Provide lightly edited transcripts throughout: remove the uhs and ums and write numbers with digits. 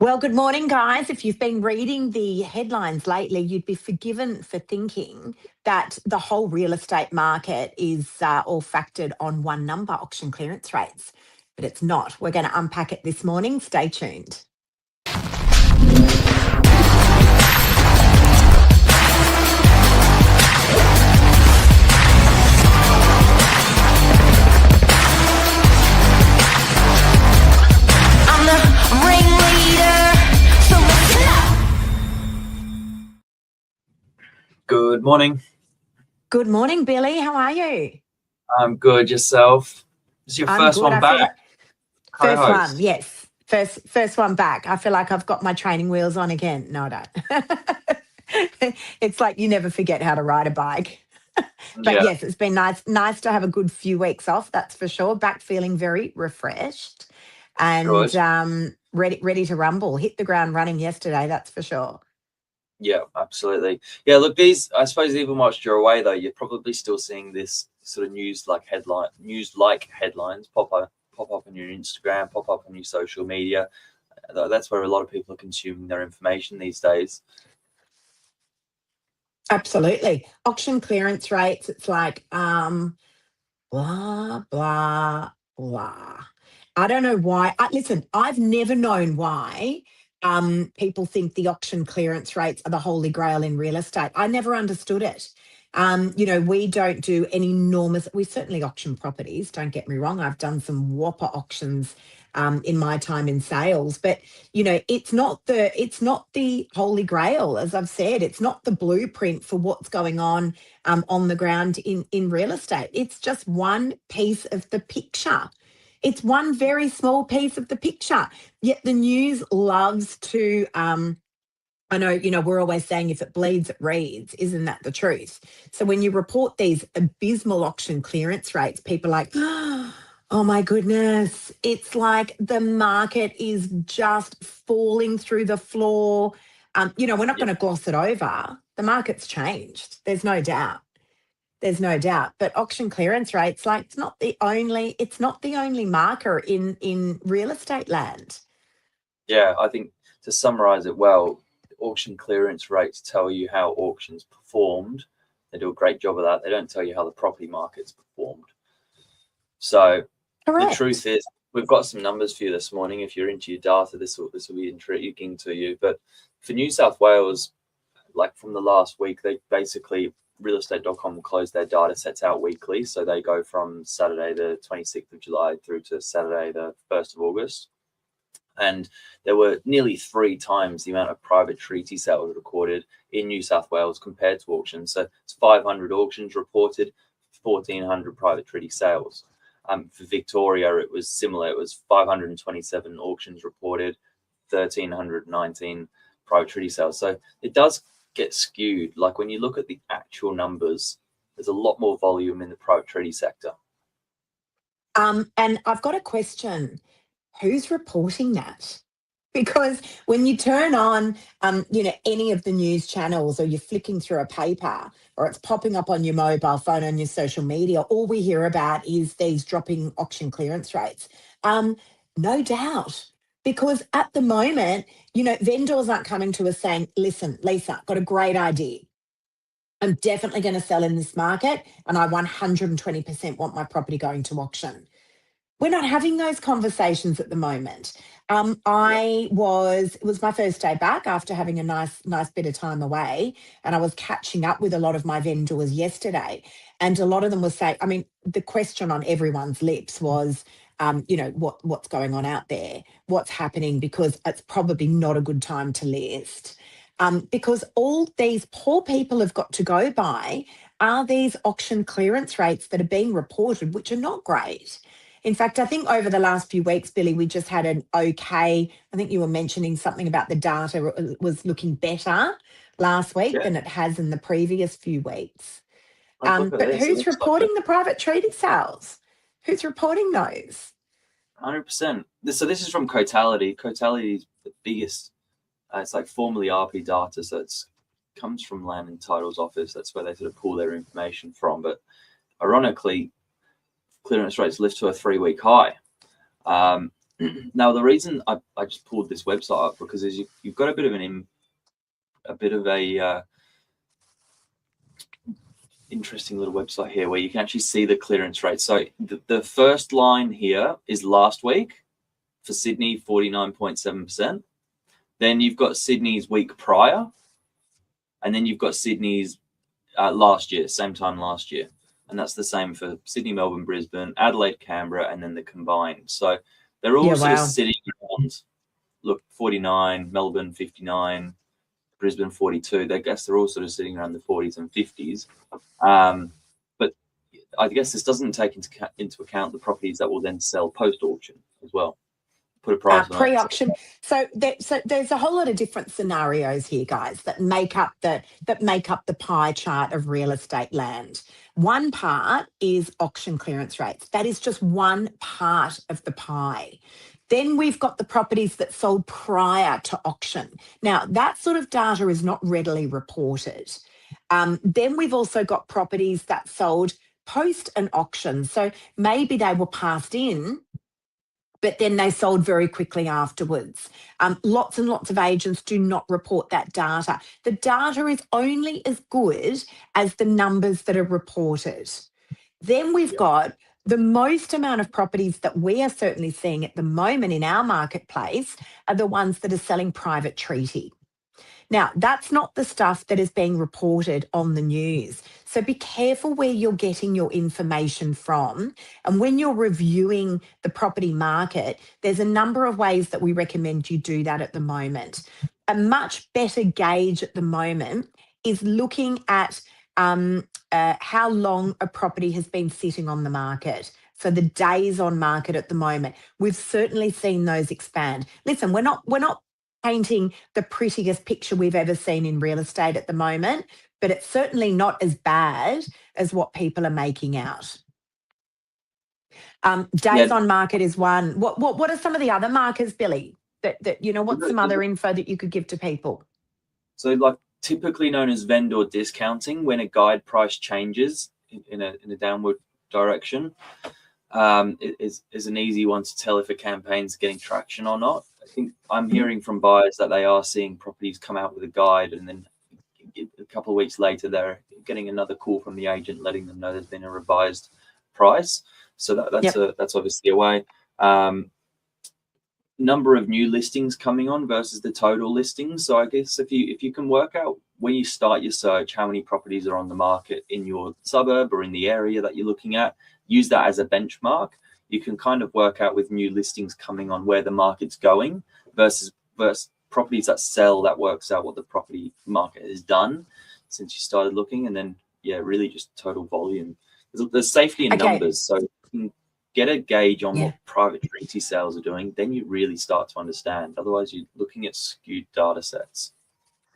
Well, good morning, guys. If you've been reading the headlines lately, you'd be forgiven for thinking that the whole real estate market is all factored on one number, auction clearance rates. But it's not. We're going to unpack it this morning. Stay tuned. Good morning. Good morning, Billy. How are you? I'm good. Yourself? This is your first one back? First one, yes. First one back. I feel like I've got my training wheels on again. No, I don't. It's like you never forget how to ride a bike. But yes, it's been nice to have a good few weeks off, that's for sure. Back feeling very refreshed and ready to rumble. Hit the ground running yesterday, that's for sure. Yeah, absolutely. Yeah, look, I suppose even whilst you're away though, you're probably still seeing this sort of news-like headlines pop up on your Instagram, pop up on your social media. That's where a lot of people are consuming their information these days. Absolutely. Auction clearance rates, it's like blah, blah, blah. I don't know why. Listen, I've never known why people think the auction clearance rates are the holy grail in real estate. I never understood it. We don't do any we certainly auction properties, don't get me wrong. I've done some whopper auctions in my time in sales, but it's not the holy grail, as I've said. It's not the blueprint for what's going on the ground in real estate. It's just one piece of the picture. It's one very small piece of the picture. Yet the news loves to, I know, we're always saying if it bleeds, it reads. Isn't that the truth? So when you report these abysmal auction clearance rates, people are like, oh my goodness, it's like the market is just falling through the floor. We're not going to gloss it over. The market's changed. There's no doubt. But auction clearance rates, like it's not the only marker in real estate land. Yeah, I think to summarize it well, auction clearance rates tell you how auctions performed. They do a great job of that. They don't tell you how the property market's performed. So Correct. The truth is, we've got some numbers for you this morning. If you're into your data, this will be intriguing to you. But for New South Wales, like from the last week, they basically realestate.com closed their data sets out weekly. So they go from Saturday the 26th of July through to Saturday the 1st of August. And there were nearly 3 times the amount of private treaty sales recorded in New South Wales compared to auctions. So it's 500 auctions reported, 1,400 private treaty sales. For Victoria, it was similar. It was 527 auctions reported, 1,319 private treaty sales. So it does get skewed. Like when you look at the actual numbers, there's a lot more volume in the private treaty sector. And I've got a question. Who's reporting that? Because when you turn on, any of the news channels, or you're flicking through a paper, or it's popping up on your mobile phone, on your social media, all we hear about is these dropping auction clearance rates. No doubt. Because at the moment, vendors aren't coming to us saying, listen, Lisa, got a great idea. I'm definitely going to sell in this market, and I 120% want my property going to auction. We're not having those conversations at the moment. It was my first day back after having a nice bit of time away, and I was catching up with a lot of my vendors yesterday, and a lot of them were saying, I mean, the question on everyone's lips was, what's going on out there? What's happening? Because it's probably not a good time to list. Because all these poor people have got to go by are these auction clearance rates that are being reported, which are not great. In fact, I think over the last few weeks, Billy, we just had an okay, I think you were mentioning something about the data was looking better last week than it has in the previous few weeks. But who's reporting the private treaty sales? Who's reporting those? 100%. So this is from Cotality. Cotality is the biggest, it's like formerly RP Data, so it comes from Land and Titles Office. That's where they sort of pull their information from. But ironically, clearance rates lift to a 3-week high. Now, the reason I just pulled this website up because you've got a bit of a interesting little website here where you can actually see the clearance rate. So the first line here is last week for Sydney, 49.7%. Then you've got Sydney's week prior, and then you've got Sydney's last year, same time last year. And that's the same for Sydney, Melbourne, Brisbane, Adelaide, Canberra, and then the combined. So they're all sort of sitting around, look, 49, Melbourne 59, Brisbane 42. I guess they're all sort of sitting around the 40s and 50s. But I guess this doesn't take into account the properties that will then sell post-auction as well. Put a price on pre-auction. So there's a whole lot of different scenarios here, guys, that make up the pie chart of real estate land. One part is auction clearance rates. That is just one part of the pie. Then we've got the properties that sold prior to auction. Now, that sort of data is not readily reported. Then we've also got properties that sold post an auction. So maybe they were passed in, but then they sold very quickly afterwards. Lots and lots of agents do not report that data. The data is only as good as the numbers that are reported. Then we've got the most amount of properties that we are certainly seeing at the moment in our marketplace are the ones that are selling private treaty. Now, that's not the stuff that is being reported on the news. So be careful where you're getting your information from. And when you're reviewing the property market, there's a number of ways that we recommend you do that at the moment. A much better gauge at the moment is looking at how long a property has been sitting on the market. So the days on market at the moment, we've certainly seen those expand. Listen, we're not painting the prettiest picture we've ever seen in real estate at the moment, but it's certainly not as bad as what people are making out. Days on market is one. What are some of the other markers, Billy? That what's some other info that you could give to people? So, like typically known as vendor discounting, when a guide price changes in a downward direction, is an easy one to tell if a campaign's getting traction or not. I think I'm hearing from buyers that they are seeing properties come out with a guide, and then a couple of weeks later they're getting another call from the agent letting them know there's been a revised price. So that's obviously a way. Number of new listings coming on versus the total listings. So I guess if you can work out when you start your search how many properties are on the market in your suburb or in the area that you're looking at, use that as a benchmark. You can kind of work out with new listings coming on where the market's going versus properties that sell. That works out what the property market has done since you started looking, and then really just total volume. There's safety in numbers, so you can get a gauge on what private treaty sales are doing. Then you really start to understand. Otherwise, you're looking at skewed data sets.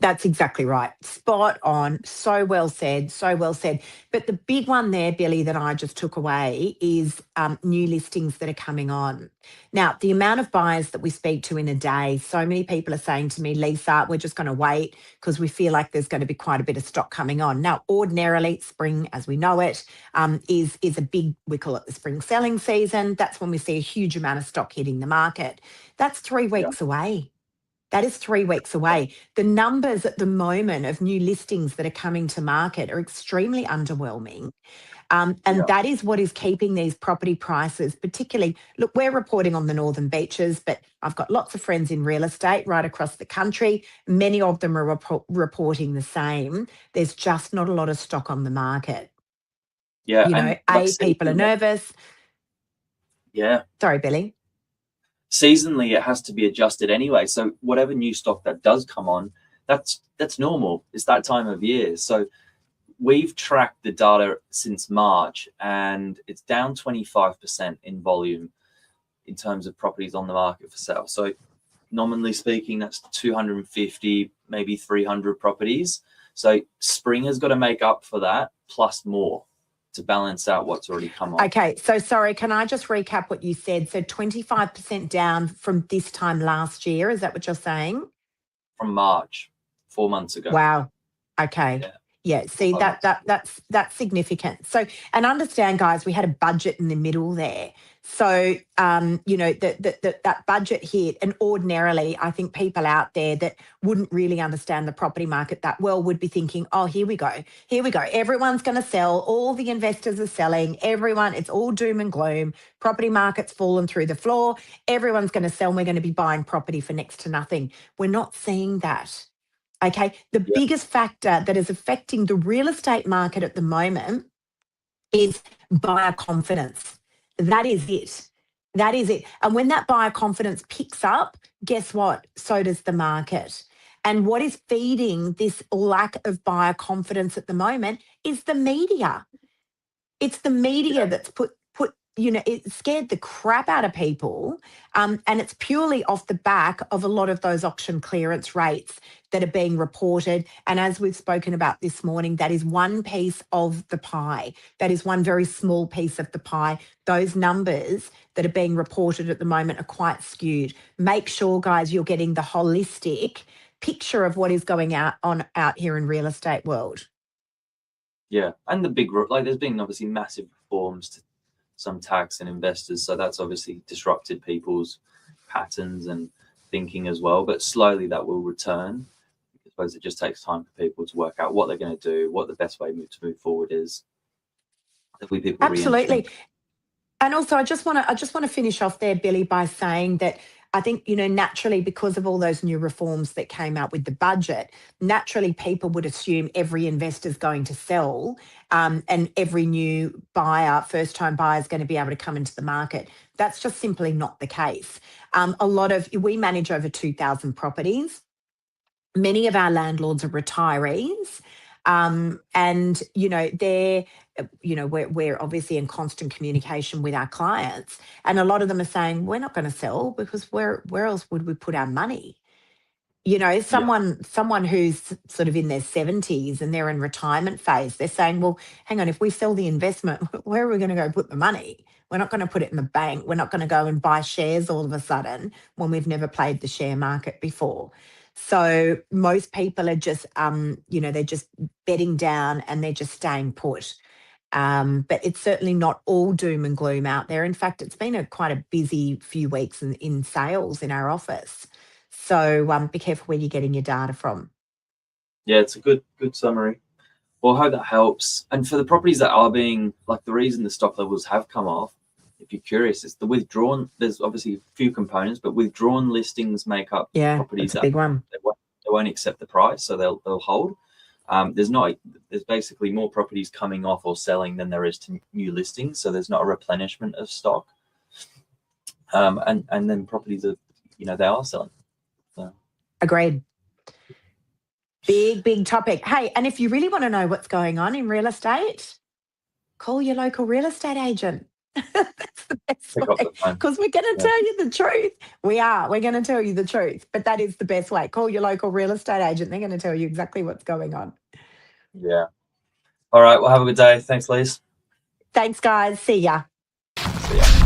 That's exactly right. Spot on. So well said. So well said. But the big one there, Billy, that I just took away is new listings that are coming on. Now, the amount of buyers that we speak to in a day, so many people are saying to me, Lisa, we're just going to wait because we feel like there's going to be quite a bit of stock coming on. Now, ordinarily, spring, as we know it, is a big, we call it the spring selling season. That's when we see a huge amount of stock hitting the market. That's 3 weeks away. That is 3 weeks away. The numbers at the moment of new listings that are coming to market are extremely underwhelming. And that is what is keeping these property prices, particularly, look, we're reporting on the Northern Beaches, but I've got lots of friends in real estate right across the country. Many of them are reporting the same. There's just not a lot of stock on the market. Yeah. People are nervous. Yeah. Sorry, Billy. Seasonally, it has to be adjusted anyway. So whatever new stock that does come on, that's normal. It's that time of year. So we've tracked the data since March, and it's down 25% in volume in terms of properties on the market for sale. So nominally speaking, that's 250, maybe 300 properties. So spring has got to make up for that plus more to balance out what's already come on. Okay, so sorry, can I just recap what you said? So 25% down from this time last year, is that what you're saying? From March, 4 months ago. Wow. Okay. Yeah, see, that's significant. So, and understand, guys, we had a budget in the middle there. So, you know, that budget hit, and ordinarily, I think people out there that wouldn't really understand the property market that well would be thinking, oh, here we go. Everyone's going to sell. All the investors are selling. It's all doom and gloom. Property market's fallen through the floor. Everyone's going to sell. And we're going to be buying property for next to nothing. We're not seeing that. Okay, the biggest factor that is affecting the real estate market at the moment is buyer confidence. That is it. And when that buyer confidence picks up, guess what? So does the market. And what is feeding this lack of buyer confidence at the moment is the media. It's the media that's put it scared the crap out of people. And it's purely off the back of a lot of those auction clearance rates that are being reported. And as we've spoken about this morning, that is one piece of the pie. That is one very small piece of the pie. Those numbers that are being reported at the moment are quite skewed. Make sure, guys, you're getting the holistic picture of what is going out here in real estate world. Yeah, and there's been obviously massive reforms to some tax and investors, so that's obviously disrupted people's patterns and thinking as well, but slowly that will return. I suppose it just takes time for people to work out what they're going to do, what the best way to move forward is. Absolutely. And also, I just want to finish off there, Billy, by saying that I think, naturally, because of all those new reforms that came out with the budget, naturally people would assume every investor's going to sell, and every new buyer, first-time buyer, is going to be able to come into the market. That's just simply not the case. We manage over 2,000 properties. Many of our landlords are retirees. And we're obviously in constant communication with our clients, and a lot of them are saying we're not going to sell because where else would we put our money? Someone who's sort of in their 70s and they're in retirement phase, they're saying, well, hang on, if we sell the investment, where are we going to go put the money? We're not going to put it in the bank. We're not going to go and buy shares all of a sudden when we've never played the share market before. So most people are just, they're just bedding down and they're just staying put. But it's certainly not all doom and gloom out there. In fact, it's been quite a busy few weeks in sales in our office. So be careful where you're getting your data from. Yeah, it's a good summary. Well, I hope that helps. And for the properties that are being, like, the reason the stock levels have come off, if you're curious, it's the withdrawn. There's obviously a few components, but withdrawn listings make up properties that's a big one. They won't accept the price, so they'll hold. There's basically more properties coming off or selling than there is to new listings, so there's not a replenishment of stock. And then properties are, they are selling. So. Agreed. Big topic. Hey, and if you really want to know what's going on in real estate, call your local real estate agent. That's the best way, because we're going to tell you the truth. We're going to tell you the truth, but that is the best way. Call your local real estate agent. They're going to tell you exactly what's going on. Yeah. All right. Well, have a good day. Thanks, Liz. Thanks, guys. See ya. See ya.